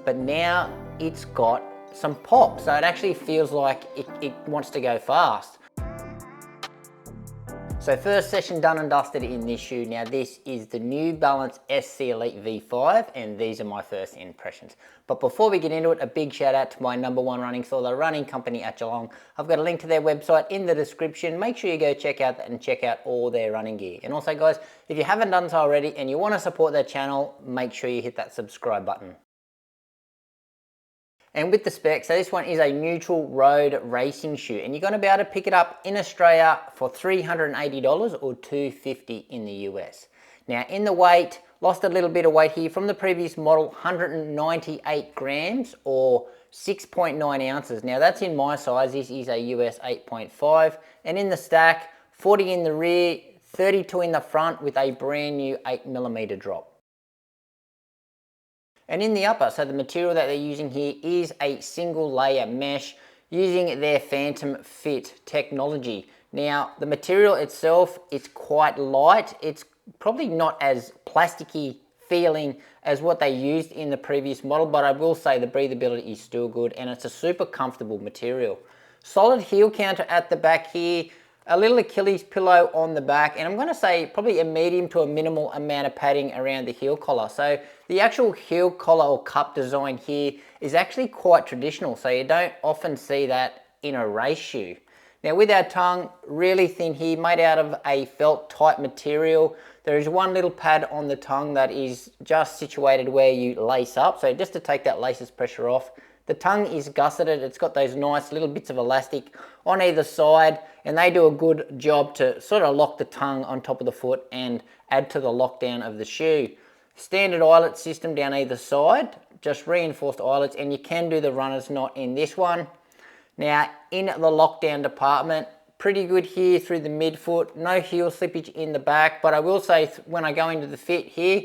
but now it's got some pop, so it actually feels like it wants to go fast. So first session done and dusted in this shoe. Now this is the New Balance SC Elite V5, and these are my first impressions. But before we get into it, a big shout out to my #1 running store, the Running Company at Geelong. I've got a link to their website in the description. Make sure you go check out that and check out all their running gear. And also guys, if you haven't done so already and you want to support their channel, make sure you hit that subscribe button. And with the specs, so this one is a neutral road racing shoe, and you're going to be able to pick it up in Australia for $380 or $250 in the US. Now in the weight, lost a little bit of weight here from the previous model, 198 grams or 6.9 ounces. Now that's in my size, this is a US 8.5, and in the stack, 40 in the rear, 32 in the front with a brand new 8mm drop. And in the upper, so the material that they're using here is a single layer mesh using their Phantom Fit technology. Now the material itself is quite light. It's probably not as plasticky feeling as what they used in the previous model, but I will say the breathability is still good and it's a super comfortable material. Solid heel counter at the back here, a little Achilles pillow on the back, and I'm going to say probably a medium to a minimal amount of padding around the heel collar. So the actual heel collar or cup design here is actually quite traditional, so you don't often see that in a race shoe. Now with our tongue, really thin here, made out of a felt type material. There is one little pad on the tongue that is just situated where you lace up, so just to take that laces pressure off. The tongue is gusseted, it's got those nice little bits of elastic on either side, and they do a good job to sort of lock the tongue on top of the foot and add to the lockdown of the shoe. Standard eyelet system down either side, just reinforced eyelets, and you can do the runner's knot in this one. Now in the lockdown department, pretty good here through the midfoot, no heel slippage in the back, but I will say when I go into the fit here,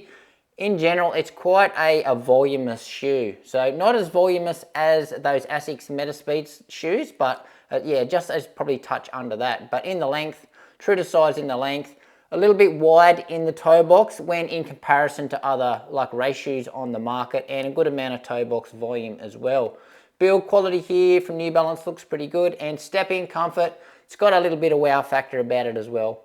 in general, it's quite a voluminous shoe. So not as voluminous as those Asics Metaspeed shoes, but yeah, just as probably touch under that. But in the length, true to size in the length, a little bit wide in the toe box when in comparison to other like race shoes on the market, and a good amount of toe box volume as well. Build quality here from New Balance looks pretty good, and step-in comfort, it's got a little bit of wow factor about it as well.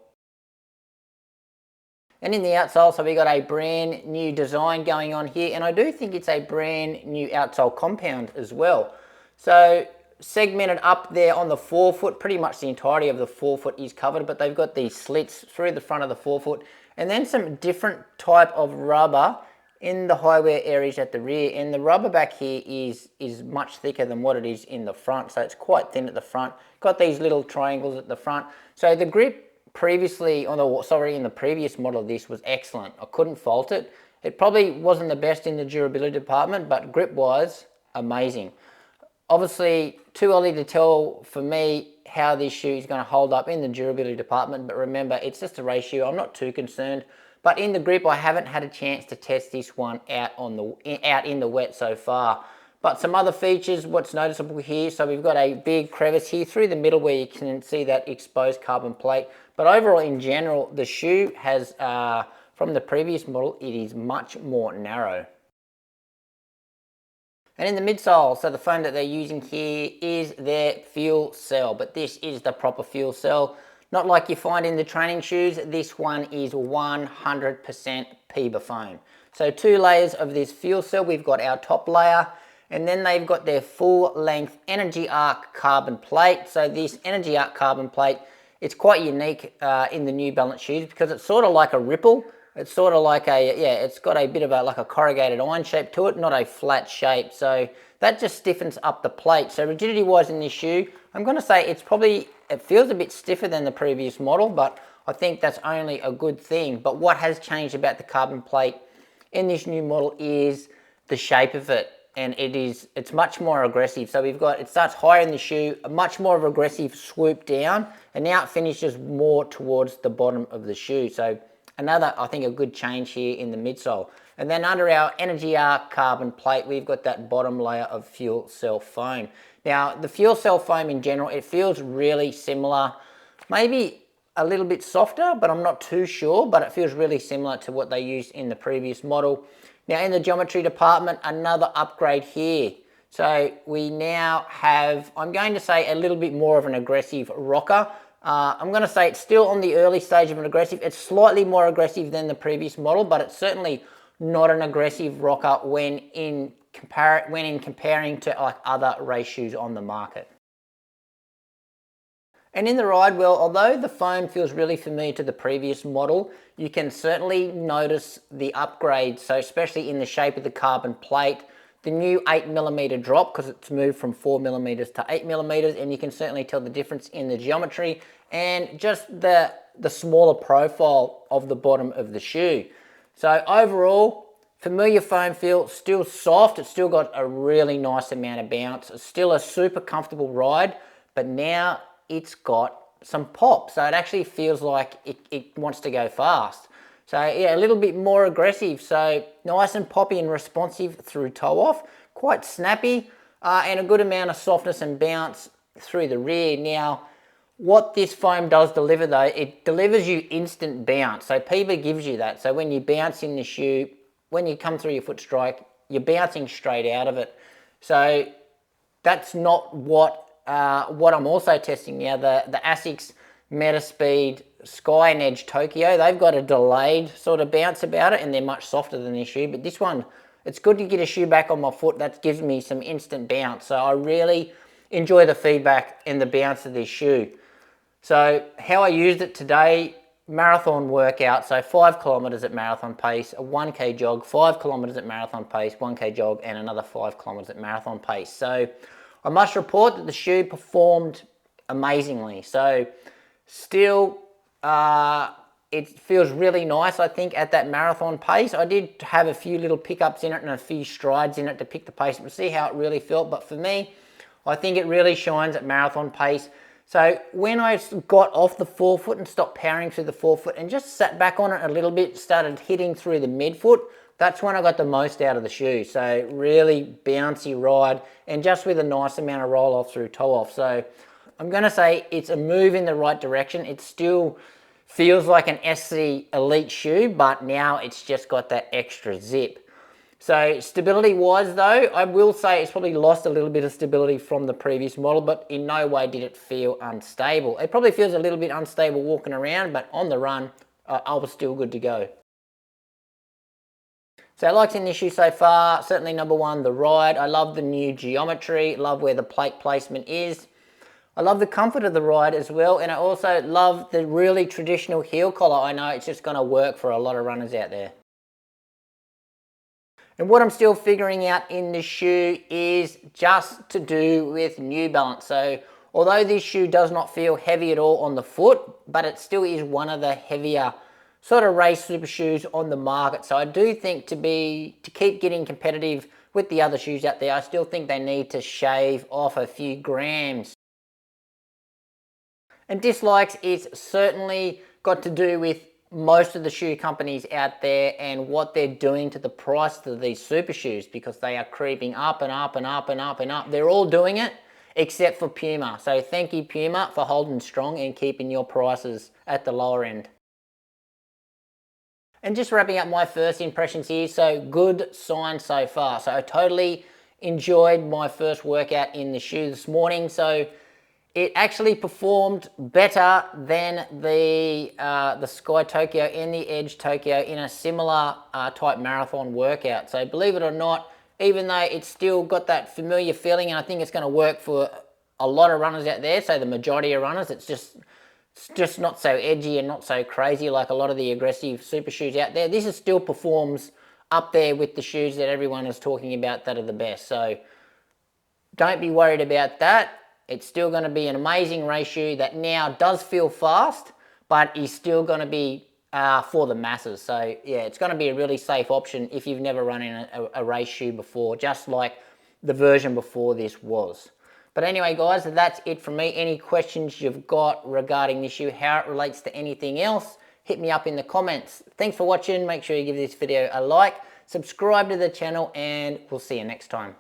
And in the outsole, so we got a brand new design going on here, and I do think it's a brand new outsole compound as well. So segmented up there on the forefoot, pretty much the entirety of the forefoot is covered, but they've got these slits through the front of the forefoot, and then some different type of rubber in the high wear areas at the rear, and the rubber back here is much thicker than what it is in the front, so it's quite thin at the front. Got these little triangles at the front, so the grip previously in the previous model of this was excellent. I couldn't fault it. It probably wasn't the best in the durability department, but grip wise, amazing. Obviously too early to tell for me how this shoe is going to hold up in the durability department, but remember, it's just a race shoe. I'm not too concerned, but in the grip, I haven't had a chance to test this one out in the wet so far. But some other features, what's noticeable here, so we've got a big crevice here through the middle where you can see that exposed carbon plate. But overall, in general, the shoe has, from the previous model, it is much more narrow. And in the midsole, so the foam that they're using here is their fuel cell, but this is the proper fuel cell. Not like you find in the training shoes, this one is 100% PEBA foam. So 2 layers of this fuel cell. We've got our top layer, and then they've got their full length Energy Arc carbon plate. So this Energy Arc carbon plate, it's quite unique in the New Balance shoes because it's sort of like a ripple. It's sort of like a, yeah, it's got a bit of like a corrugated iron shape to it, not a flat shape. So that just stiffens up the plate. So rigidity wise in this shoe, I'm going to say it feels a bit stiffer than the previous model, but I think that's only a good thing. But what has changed about the carbon plate in this new model is the shape of it, and it's much more aggressive. So it starts higher in the shoe, a much more of an aggressive swoop down, and now it finishes more towards the bottom of the shoe. So another, I think, a good change here in the midsole. And then under our Energy Arc carbon plate, we've got that bottom layer of fuel cell foam. Now, the fuel cell foam in general, it feels really similar, maybe a little bit softer, but I'm not too sure, but it feels really similar to what they used in the previous model. Now in the geometry department, another upgrade here. So we now have, I'm going to say, a little bit more of an aggressive rocker. I'm going to say it's still on the early stage of an aggressive. It's slightly more aggressive than the previous model, but it's certainly not an aggressive rocker when in comparing to like other race shoes on the market. And in the ride well, although the foam feels really familiar to the previous model, you can certainly notice the upgrade. So especially in the shape of the carbon plate, the new 8mm drop, because it's moved from 4mm to 8mm, and you can certainly tell the difference in the geometry and just the smaller profile of the bottom of the shoe. So overall, familiar foam feel, still soft. It's still got a really nice amount of bounce. It's still a super comfortable ride, but now it's got some pop. So it actually feels like it wants to go fast. So yeah, a little bit more aggressive. So nice and poppy and responsive through toe off. Quite snappy and a good amount of softness and bounce through the rear. Now, what this foam does deliver though, it delivers you instant bounce. So PIBA gives you that. So when you bounce in the shoe, when you come through your foot strike, you're bouncing straight out of it. So that's not what I'm also testing now. The Asics Metaspeed Sky and Edge Tokyo, they've got a delayed sort of bounce about it, and they're much softer than this shoe. But this one, it's good to get a shoe back on my foot that gives me some instant bounce. So I really enjoy the feedback and the bounce of this shoe. So how I used it today, marathon workout, so 5 kilometers at marathon pace, a 1k jog, 5 kilometers at marathon pace, 1k jog, and another 5 kilometers at marathon pace. So I must report that the shoe performed amazingly. So still, it feels really nice, I think, at that marathon pace. I did have a few little pickups in it and a few strides in it to pick the pace and see how it really felt. But for me, I think it really shines at marathon pace. So when I got off the forefoot and stopped powering through the forefoot and just sat back on it a little bit, started hitting through the midfoot, that's when I got the most out of the shoe. So really bouncy ride and just with a nice amount of roll off through toe off. So I'm going to say it's a move in the right direction. It still feels like an SC Elite shoe, but now it's just got that extra zip. So stability wise though, I will say it's probably lost a little bit of stability from the previous model, but in no way did it feel unstable. It probably feels a little bit unstable walking around, but on the run, I was still good to go. So I liked in this shoe so far, certainly number one, the ride. I love the new geometry, love where the plate placement is. I love the comfort of the ride as well, and I also love the really traditional heel collar. I know it's just going to work for a lot of runners out there. And what I'm still figuring out in this shoe is just to do with New Balance. So although this shoe does not feel heavy at all on the foot, but it still is one of the heavier sort of race super shoes on the market. So I do think to keep getting competitive with the other shoes out there, I still think they need to shave off a few grams. And dislikes is certainly got to do with most of the shoe companies out there and what they're doing to the price of these super shoes, because they are creeping up and up and up and up and up. They're all doing it except for Puma. So thank you, Puma, for holding strong and keeping your prices at the lower end. And just wrapping up my first impressions here, so good sign so far. So I totally enjoyed my first workout in the shoe this morning. So it actually performed better than the Sky Tokyo and the Edge Tokyo in a similar type marathon workout. So believe it or not, even though it's still got that familiar feeling, and I think it's going to work for a lot of runners out there, so the majority of runners, it's just not so edgy and not so crazy like a lot of the aggressive super shoes out there. This still performs up there with the shoes that everyone is talking about that are the best. So don't be worried about that. It's still going to be an amazing race shoe that now does feel fast, but is still going to be for the masses. So yeah, it's going to be a really safe option if you've never run in a race shoe before, just like the version before this was. But anyway, guys, that's it from me. Any questions you've got regarding this shoe, how it relates to anything else, hit me up in the comments. Thanks for watching. Make sure you give this video a like, subscribe to the channel, and we'll see you next time.